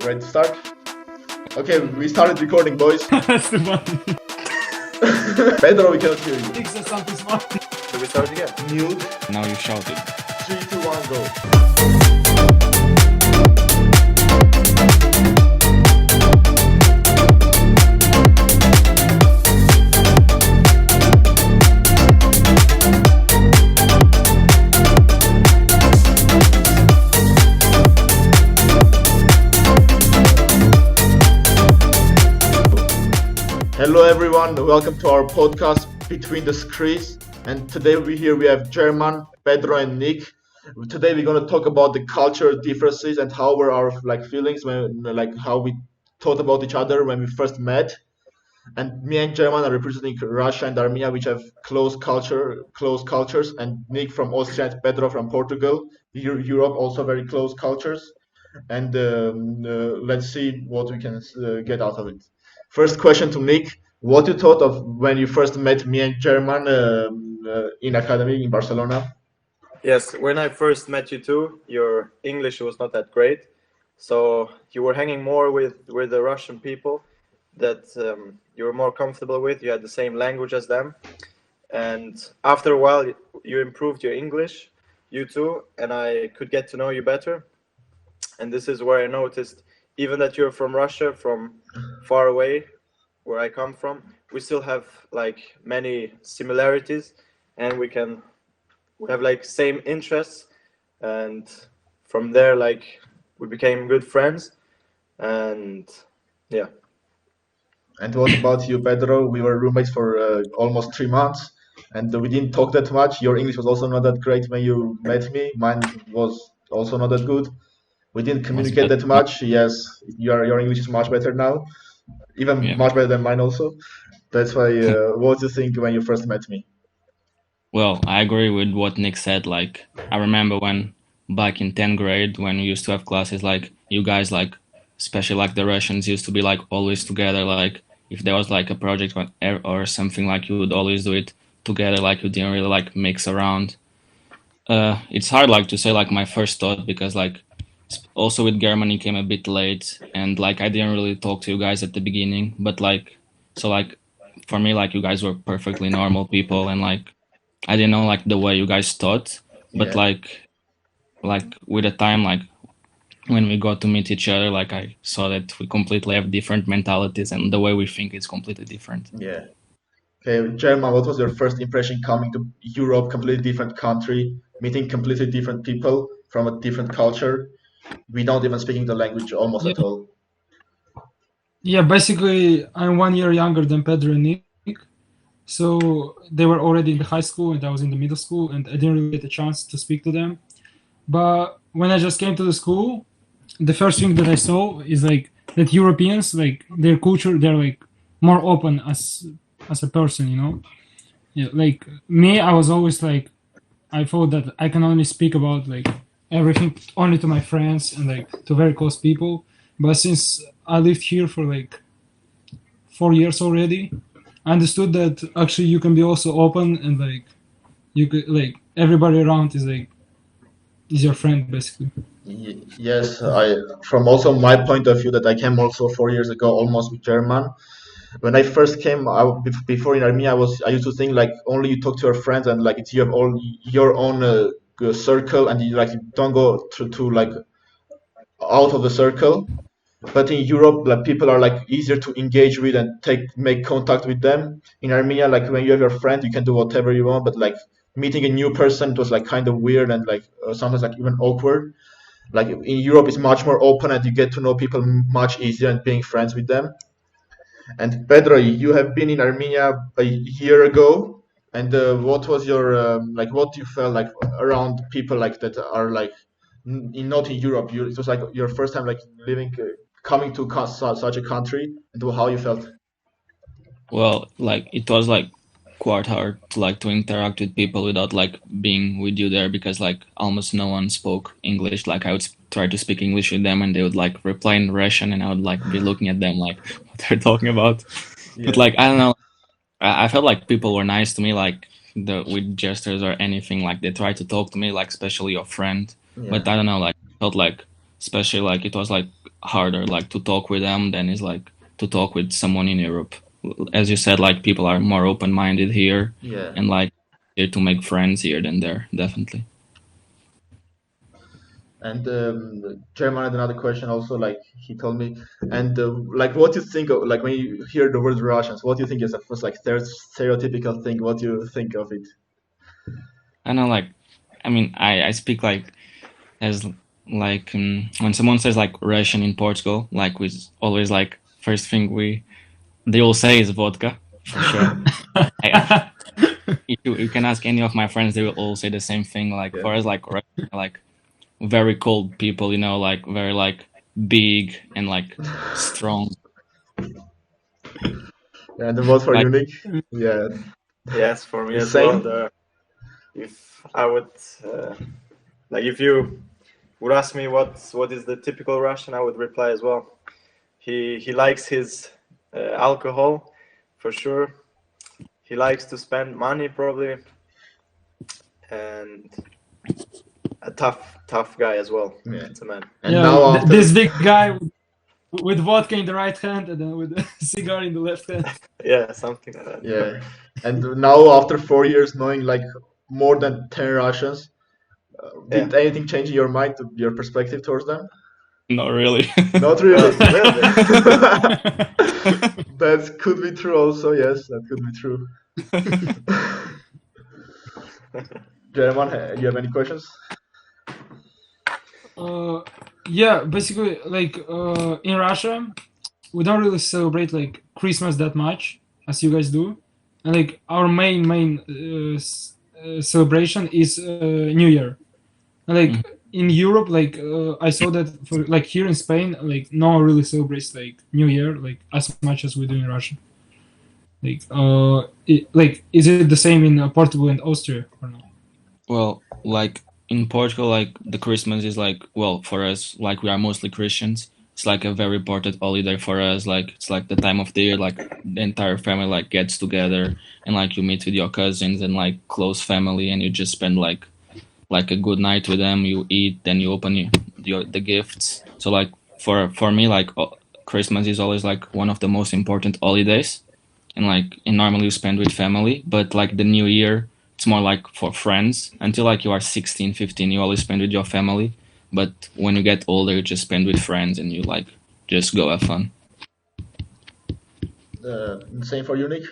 Ready to start? Okay, we started recording, boys. That's the one. Pedro, we cannot hear you. Thinks that something's wrong. Should we start again? Mute. Now you shouted. 3, 2, 1, go. Hello everyone, welcome to our podcast Between the Screens. And today we have German, Pedro and Nick. Today we're gonna talk about the cultural differences and how were our feelings when how we thought about each other when we first met. And me and German are representing Russia and Armenia, which have close cultures, and Nick from Austria and Pedro from Portugal. Europe also very close cultures. And let's see what we can get out of it. First question to Nick: what you thought of when you first met me and German in academy in Barcelona? Yes, when I first met you too, your English was not that great. So you were hanging more with the Russian people that you were more comfortable with. You had the same language as them. And after a while, you improved your English, you too, and I could get to know you better. And this is where I noticed, even that you're from Russia, from far away, where I come from, we still have like many similarities, and we have like same interests, and from there like we became good friends, and yeah. And what about you, Pedro? We were roommates for almost 3 months, and we didn't talk that much. Your English was also not that great when you met me. Mine was also not that good. We didn't communicate that much. Yes, your English is much better now, even much better than mine also. That's why. What do you think when you first met me? Well, I agree with what Nick said. Like, I remember when back in 10th grade, when we used to have classes, like, you guys, like, especially like the Russians, used to be like always together. Like, if there was like a project or something, like, you would always do it together. Like, you didn't really like mix around. It's hard like to say like my first thought because like also with Germany came a bit late and like I didn't really talk to you guys at the beginning, but like so like for me like you guys were perfectly normal people and like I didn't know like the way you guys thought, but Yeah. like with the time like when we got to meet each other, like I saw that we completely have different mentalities and the way we think is completely different. Yeah. Okay, German, what was your first impression coming to Europe, completely different country, meeting completely different people from a different culture, without even speaking the language almost Yeah, at all? yeah. Basically, I'm 1 year younger than Pedro and Nick, so they were already in the high school and I was in the middle school, and I didn't really get a chance to speak to them. But when I just came to the school, the first thing that I saw is like that Europeans, like their culture, they're like more open as a person, you know. Yeah, like me, I was always like I thought that I can only speak about like everything only to my friends and like to very close people. But since I lived here for like 4 years already, I understood that actually you can be also open and like you could like everybody around is your friend basically. Yes, I from also my point of view that I came also 4 years ago almost with German. When I first came, before in Armenia, I used to think like only you talk to your friends and like it's you have all your own circle and you like you don't go to like out of the circle. But in Europe, like people are like easier to engage with and make contact with them. In Armenia, like when you have your friend, you can do whatever you want. But like meeting a new person, it was like kind of weird and like sometimes like even awkward. Like in Europe, it's much more open and you get to know people much easier and being friends with them. And Pedro, you have been in Armenia a year ago, and what was your like? What you felt like around people like that are like not in Europe? It was like your first time like living, coming to such a country, and how you felt. Well, like it was like quite hard to like to interact with people without like being with you there because like almost no one spoke English. Like I would try to speak English with them and they would like reply in Russian and I would like be looking at them like what they're talking about. But Yeah, like I don't know, I felt like people were nice to me like the with gestures or anything like they tried to talk to me like especially your friend. yeah, But I don't know like felt like especially like it was like harder like to talk with them than is like to talk with someone in Europe. As you said, like people are more open-minded here, Yeah. and like here to make friends here than there, definitely. And Chairman had another question also, like he told me, and like what you think of, like when you hear the word Russians, what do you think is the first like stereotypical thing? What do you think of it? I know, like, I mean, I speak like as like when someone says like Russian in Portugal, like we always like first thing they all say is vodka for sure. You can ask any of my friends, they will all say the same thing. Like Yeah. for us, like Russian, like very cold people, you know, like very like big and like strong. Yeah, and the vote for Like unique. Yeah, Yes, for me the as well. same. If I would like, if you would ask me what is the typical Russian, I would reply as well. He likes his alcohol, for sure. He likes to spend money probably, and a tough guy as well. Yeah. It's a man. And Yeah, now after this big guy with vodka in the right hand and then with a cigar in the left hand. Yeah, something like that. yeah, and now after 4 years knowing like more than 10 Russians, Yeah. did anything change in your mind, to your perspective towards them? not really. Not really. Really? That could be true also, yes, that could be true. Jeremiah, you have any questions? Yeah, basically, like in Russia, we don't really celebrate like Christmas that much as you guys do, and like our main celebration is New Year. And like in Europe, like I saw that for like here in Spain, like no one really celebrates like New Year like as much as we do in Russia. Like is it the same in Portugal and Austria or no? Well, like in Portugal, like the Christmas is like, well, for us, like we are mostly Christians. It's like a very important holiday for us. Like it's like the time of the year, like the entire family like gets together and like you meet with your cousins and like close family and you just spend like a good night with them. You eat, then you open the gifts. So like for me, like Christmas is always like one of the most important holidays, and normally you spend with family. But like the New Year, it's more like for friends. Until like you are 16, 15, you always spend with your family. But when you get older, you just spend with friends and you like just go have fun. Same for unique.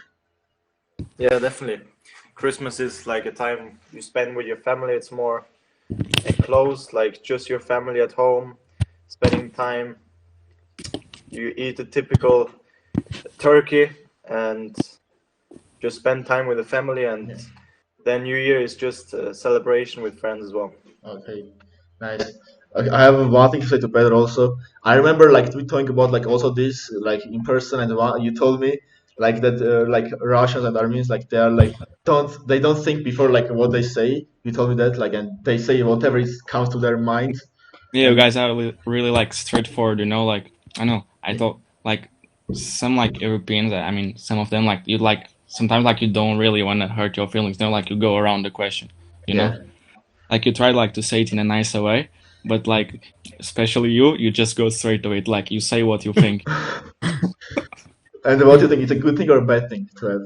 Yeah, definitely. Christmas is like a time you spend with your family. It's more enclosed, like just your family at home, spending time. You eat a typical turkey and just spend time with the family, and then New Year is just a celebration with friends as well. Okay, nice. Okay, I have one thing to say to Pedro also. I remember like we talking about like also this like in person, and you told me like that like Russians and Armenians like they are like don't think before like what they say. You told me that like and they say whatever comes to their mind. Yeah, you And guys are really like straightforward, you know, like I know. I thought like some like Europeans, I mean some of them like you like sometimes like you don't really want to hurt your feelings, you know, like you go around the question, you know? yeah, Like you try like to say it in a nicer way, but like especially you just go straight to it, like you say what you think. and what do you think? It's a good thing or a bad thing to have?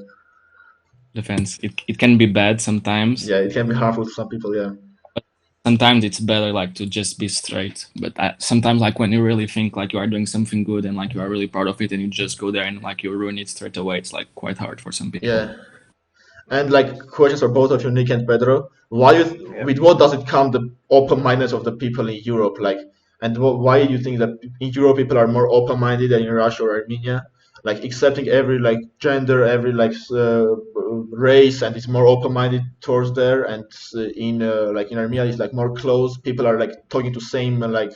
Depends. It can be bad sometimes. Yeah, it can be harmful to some people. Yeah. Sometimes it's better like to just be straight, but sometimes like when you really think like you are doing something good and like you are really proud of it and you just go there and like you ruin it straight away, it's like quite hard for some people. Yeah. And like questions for both of you, Nick and Pedro. With what does it come the open-mindedness of the people in Europe? Like, and why do you think that in Europe people are more open-minded than in Russia or Armenia? Like accepting every like gender, every like race, and it's more open-minded towards there. And in like in Armenia, it's like more closed. People are like talking to same like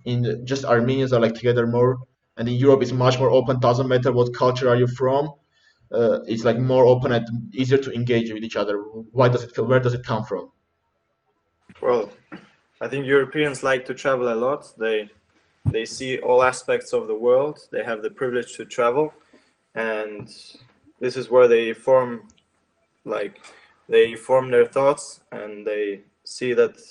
in just Armenians are like together more. And in Europe, it's much more open. Doesn't matter what culture are you from, it's like more open and easier to engage with each other. Where does it come from? Well, I think Europeans like to travel a lot. They see all aspects of the world. They have the privilege to travel, and this is where they form their thoughts, and they see that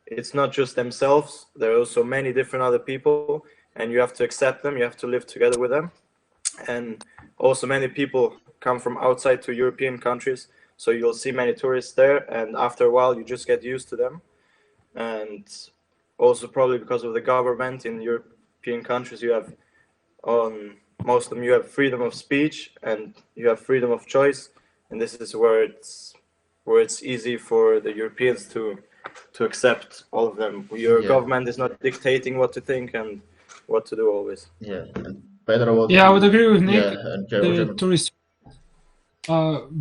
it's not just themselves. There are also many different other people, and you have to accept them. You have to live together with them, and also many people come from outside to European countries, so you'll see many tourists there, and after a while you just get used to them. And also probably because of the government in European countries, you have on most of them you have freedom of speech and you have freedom of choice, and this is where it's easy for the Europeans to accept all of them. Your Yeah. government is not dictating what to think and what to do always. Yeah. And Pedro, what Yeah, I would agree with Nick. Yeah, and The German. tourist,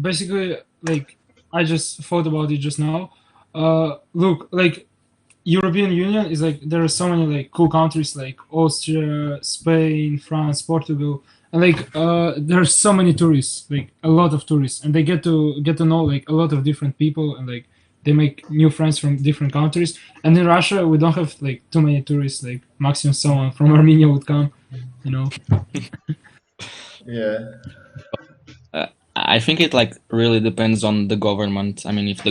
basically, like I just thought about it just now. Look, like European Union is like there are so many like cool countries like Austria, Spain, France, Portugal, and like there are so many tourists, like a lot of tourists, and they get to know like a lot of different people, and like they make new friends from different countries. And in Russia, we don't have like too many tourists. Like maximum someone from Armenia would come, you know. Yeah. I think it like really depends on the government. I mean, if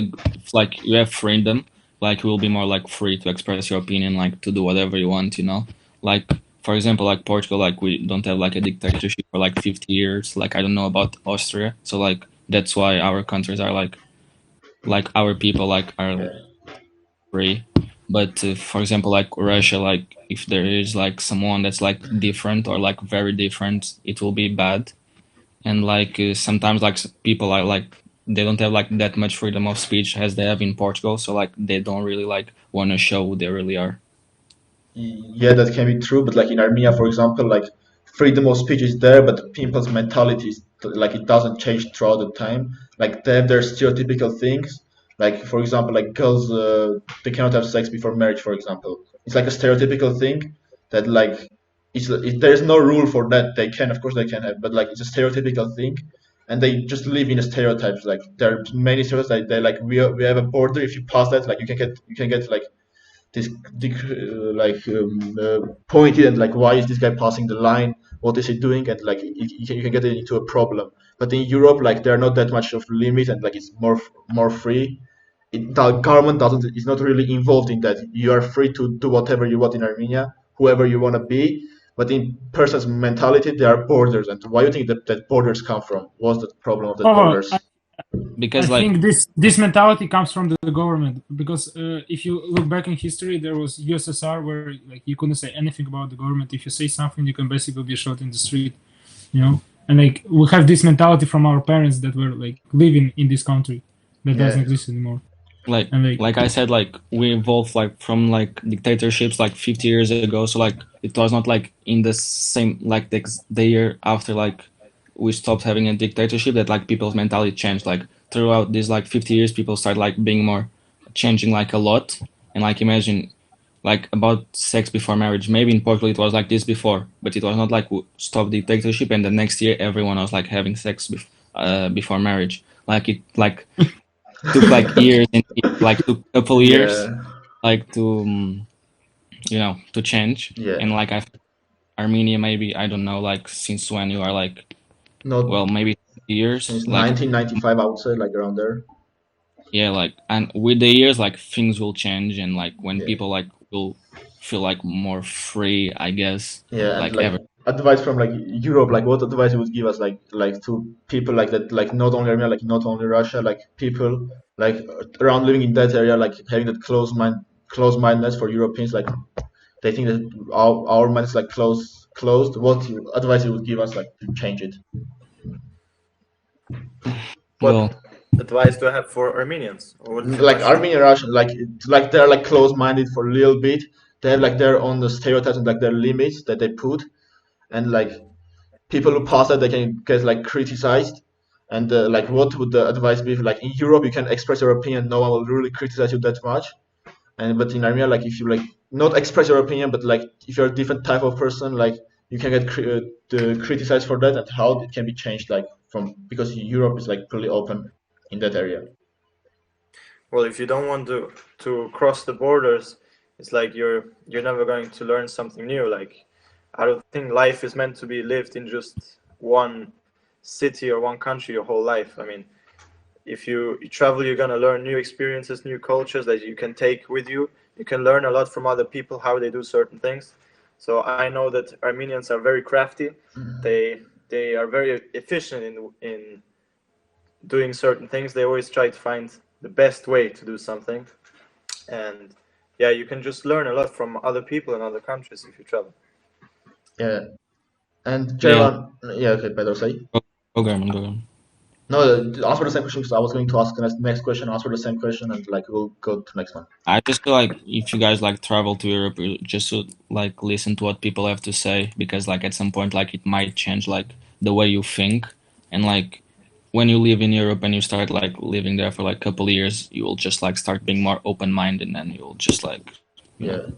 like you have freedom, like you will be more like free to express your opinion, like to do whatever you want, you know. Like for example, like Portugal, like we don't have like a dictatorship for like 50 years. Like I don't know about Austria, so like that's why our countries are like our people like are Yeah. free. But for example, like Russia, like if there is like someone that's like different or like very different, it will be bad. And like sometimes like people are like they don't have like that much freedom of speech as they have in Portugal, so like they don't really like want to show who they really are. Yeah, that can be true, but like in Armenia, for example, like freedom of speech is there, but people's mentality is like it doesn't change throughout the time. Like they have their stereotypical things. Like for example, like girls, they cannot have sex before marriage, for example. It's like a stereotypical thing that like there's no rule for that. They can, of course, they can have, but like it's a stereotypical thing, and they just live in the stereotypes. Like there are many stereotypes. Like they like we have a border. If you pass that, like you can get like this pointed and like why is this guy passing the line, what is he doing, and like you can get into a problem. But in Europe, like there are not that much of limit, and like it's more free. The government doesn't is not really involved in that. You are free to do whatever you want in Armenia, whoever you want to be. But in person's mentality, there are borders. And why do you think that borders come from? What's the problem of the Oh, borders? I Because like think this mentality comes from the government because if you look back in history, there was USSR where like you couldn't say anything about the government. If you say something, you can basically be shot in the street, you know. And like we have this mentality from our parents that were like living in this country that doesn't Yeah. exist anymore. like And like I said, like we evolved like from like dictatorships like 50 years ago, so like it was not like in the same like the year after like we stopped having a dictatorship that like people's mentality changed. Like throughout these like 50 years, people started like being more changing like a lot. And like imagine like about sex before marriage, maybe in Portugal it was like this before, but it was not like we stopped dictatorship and the next year everyone was like having sex before marriage. Like it like took like years and like took a couple years Yeah. like to to change. Yeah. And like Armenia, maybe I don't know like since when you are like, Not well, maybe years since like 1995, I would say, like around there. yeah, like and with the years like things will change, and like when Yeah. people like will feel like more free, I guess, Yeah, and like like ever. advice from like Europe, like what advice you would give us, like to people like that, like not only Armenia, like not only Russia, like people like around living in that area, like having that close mindedness for Europeans, like they think that our mind is like closed. What advice you would give us, like to change it? What Well, advice do I have for Armenians? Or what is the Like question? Armenian Russian, like they're like close-minded for a little bit. They have like their own stereotypes and like their limits that they put, and like people who pass that they can get like criticized. And like what would the advice be? Like in Europe, you can express your opinion, no one will really criticize you that much. And but in Armenia, like if you like not express your opinion, but like if you're a different type of person, like you can get criticized for that, and how it can be changed, like from because Europe is like pretty open in that area. Well, if you don't want to cross the borders, it's like you're never going to learn something new. Like I don't think life is meant to be lived in just one city or one country your whole life. I mean, if you travel, you're gonna learn new experiences, new cultures that you can take with you. You can learn a lot from other people how they do certain things. So I know that Armenians are very crafty. They are very efficient in doing certain things. They always try to find the best way to do something, and yeah, you can just learn a lot from other people in other countries if you travel. Yeah. And Yeah. German, yeah, okay, Pedro, say. Go German, go German. No, answer the same question because I was going to ask the next question, answer the same question, and like we'll go to the next one. I just feel like if you guys like travel to Europe, you just should like listen to what people have to say, because like at some point like it might change like the way you think. And like when you live in Europe and you start like living there for like a couple of years, you will just like start being more open-minded, and then you'll just like, you Yeah. know,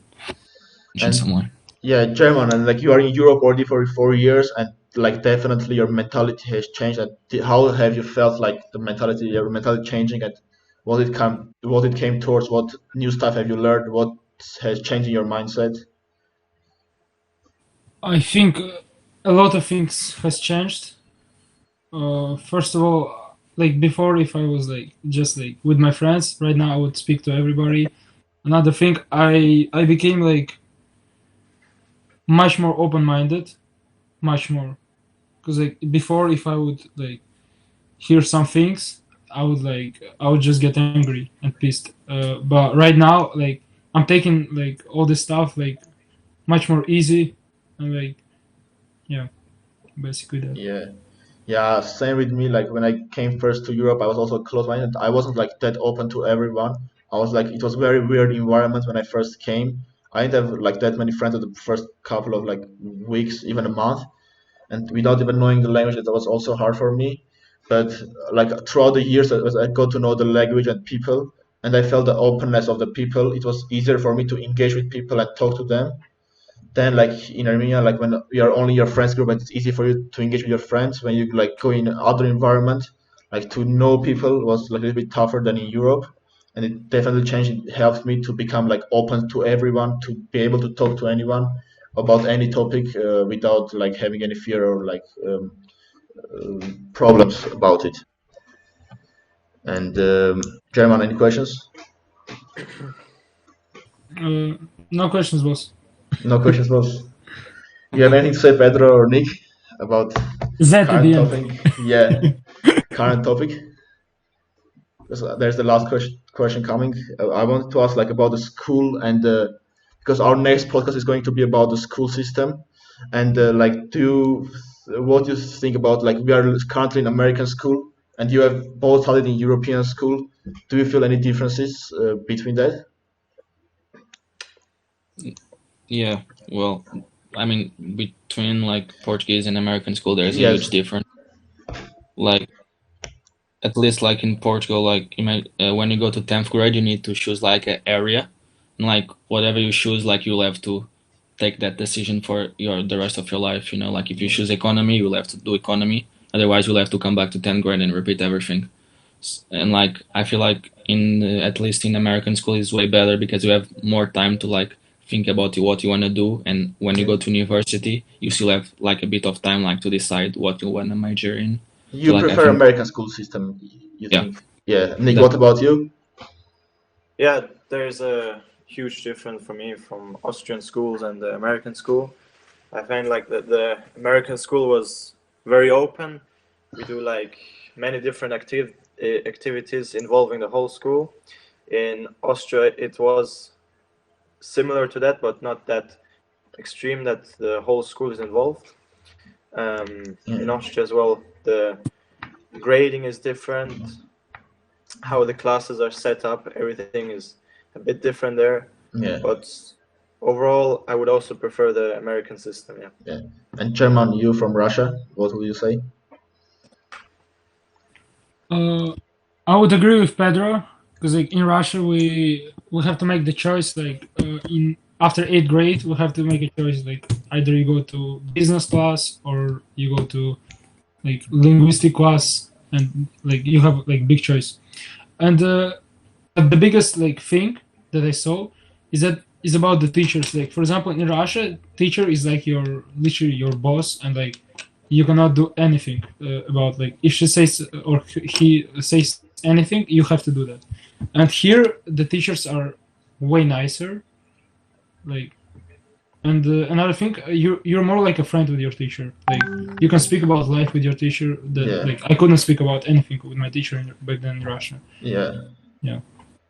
change And somewhere. yeah, German, and like you are in Europe already for 4 years, and like definitely your mentality has changed. And how have you felt like your mentality changing, and what it came towards? What new stuff have you learned? What has changed in your mindset? I think a lot of things has changed. First of all, like before, if I was like just like with my friends, right now I would speak to everybody. Another thing, I became like much more open-minded, much more. Because like before, if I would like hear some things, I would just get angry and pissed. But right now, like I'm taking like all this stuff like much more easy, and like yeah, basically that. Yeah. Yeah, same with me. Like when I came first to Europe, I was also close-minded. I wasn't like that open to everyone. I was like, it was very weird environment when I first came. I didn't have like that many friends in the first couple of like weeks, even a month. And without even knowing the language, that was also hard for me. But like throughout the years, as I got to know the language and people, and I felt the openness of the people, it was easier for me to engage with people and talk to them. Then like in Armenia, like when you are only your friends group, and it's easy for you to engage with your friends. When you like go in other environment, like to know people was like a little bit tougher than in Europe. And it definitely changed. It helped me to become like open to everyone, to be able to talk to anyone about any topic without like having any fear or like problems about it. And German, any questions? No questions, boss. No questions, boss. You have anything to say, Pedro or Nick, about That at current the end. topic? Yeah, current topic. There's the last question coming. I wanted to ask like about the school and because our next podcast is going to be about the school system and like what do you think about like we are currently in American school and you have both studied in European school. Do you feel any differences between that? Yeah, well, I mean, between like Portuguese and American school, there's a huge Yes. difference. Like, at least like in Portugal, like when you go to 10th grade, you need to choose like an area, and like whatever you choose, like you'll have to take that decision for the rest of your life. You know, like if you choose economy, you'll have to do economy. Otherwise, you'll have to come back to 10th grade and repeat everything. And like I feel like in at least in American school is way better because you have more time to like think about what you want to do, and when you Yeah. go to university, you still have like a bit of time like to decide what you want to major in. So You like I prefer think American school system, you yeah, think? Yeah. Nick, what definitely. about you? Yeah, there's a huge difference for me from Austrian schools and the American school. I find like the American school was very open. We do like many different activities involving the whole school. In Austria, it was similar to that, but not that extreme that the whole school is involved. Yeah. In Austria as well, the grading is different. How the classes are set up, everything is a bit different there. Yeah. But overall, I would also prefer the American system. Yeah. Yeah. And German, you from Russia, what would you say? Uh, I would agree with Pedro because like in Russia we have to make the choice like in after eighth grade we have to make a choice like either you go to business class or you go to like linguistic class and like you have like big choice. And but the biggest like thing that I saw is about the teachers. Like for example, in Russia, teacher is like your literally your boss, and like you cannot do anything about like if she says or he says anything, you have to do that. And here, the teachers are way nicer. Like And another thing, you're more like a friend with your teacher. Like you can speak about life with your teacher. That Yeah. like I couldn't speak about anything with my teacher back then in Russia. Yeah. Yeah.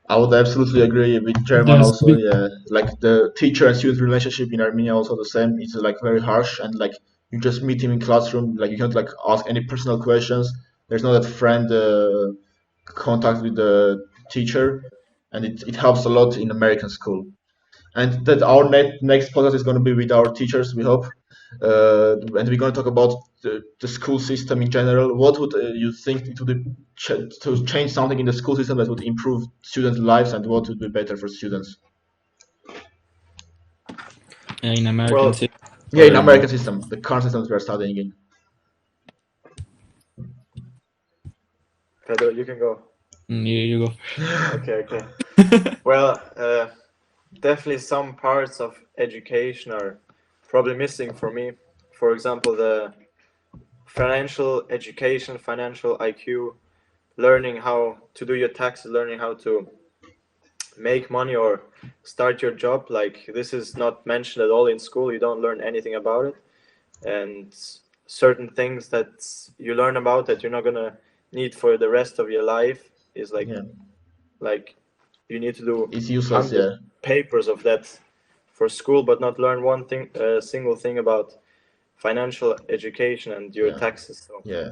I would absolutely agree with German That's also. Yeah, like the teacher and student relationship in Armenia also the same. It's like very harsh, and like you just meet him in classroom, like you can't like ask any personal questions. There's no that friend contact with the teacher, and it helps a lot in American school. And that our next podcast is going to be with our teachers, we hope. And we're going to talk about the school system in general. What would you think it would be to change something in the school system that would improve students' lives, and what would be better for students? In American Well, system. Yeah, in American system, the current system we are studying in. Pedro, you can go. You go. Okay. Well, definitely some parts of education are probably missing for me. For example, the financial education, financial IQ, learning how to do your taxes, learning how to make money or start your job. Like this is not mentioned at all in school. You don't learn anything about it, and certain things that you learn about that you're not gonna need for the rest of your life is Yeah, like you need to do it's useless. 100 Yeah, papers of that for school, but not learn one thing, single thing about financial education and your yeah, taxes. So yeah.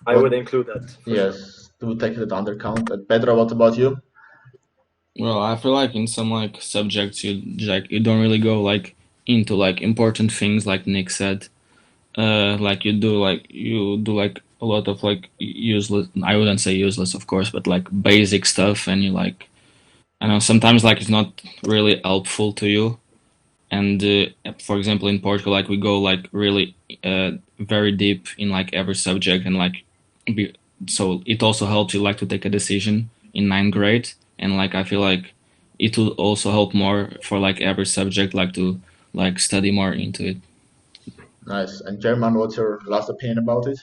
I would include that for sure. Yes, to take that under count. Pedro, what about you? Well, I feel like in some like subjects you don't really go like into like important things like Nick said. Like you do like a lot of like useless. I wouldn't say useless, of course, but like basic stuff, and you like I know sometimes like it's not really helpful to you. And for example, in Portugal, like we go like really very deep in like every subject, and like be, so it also helps you like to take a decision in ninth grade, and like I feel like it will also help more for like every subject, like to like study more into it. Nice. And German, what's your last opinion about it?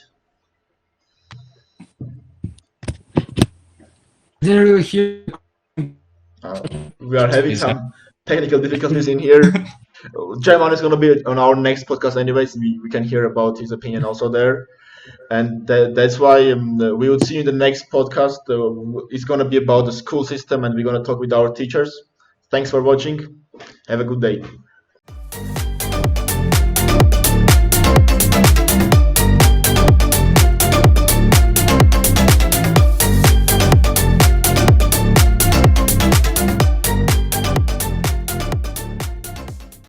I didn't really hear. We are having Is that some technical difficulties in here. German is going to be on our next podcast, anyways. We can hear about his opinion also there. And that's why we will see you in the next podcast. It's going to be about the school system, and we're going to talk with our teachers. Thanks for watching. Have a good day.